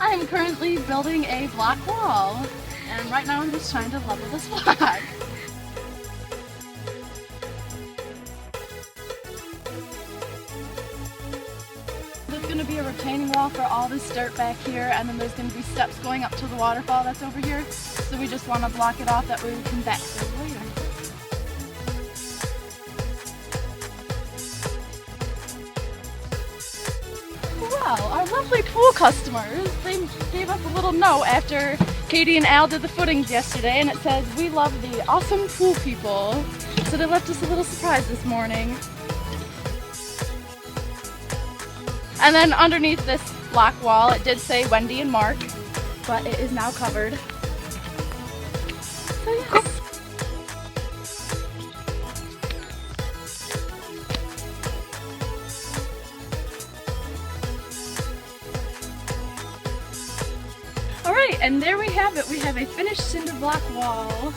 I am currently building a block wall, and right now I'm just trying to level this block. There's going to be a retaining wall for all this dirt back here, and then there's going to be steps going up to the waterfall that's over here. So we just want to block it off, that way we can backfill later. Well, our lovely pool customers, they gave us a little note after Katie and Al did the footings yesterday, and it says, "We love the awesome pool people." So they left us a little surprise this morning. And then underneath this block wall, it did say Wendy and Mark, but it is now covered. So yes. Alright, and there we have it. We have a finished cinder block wall.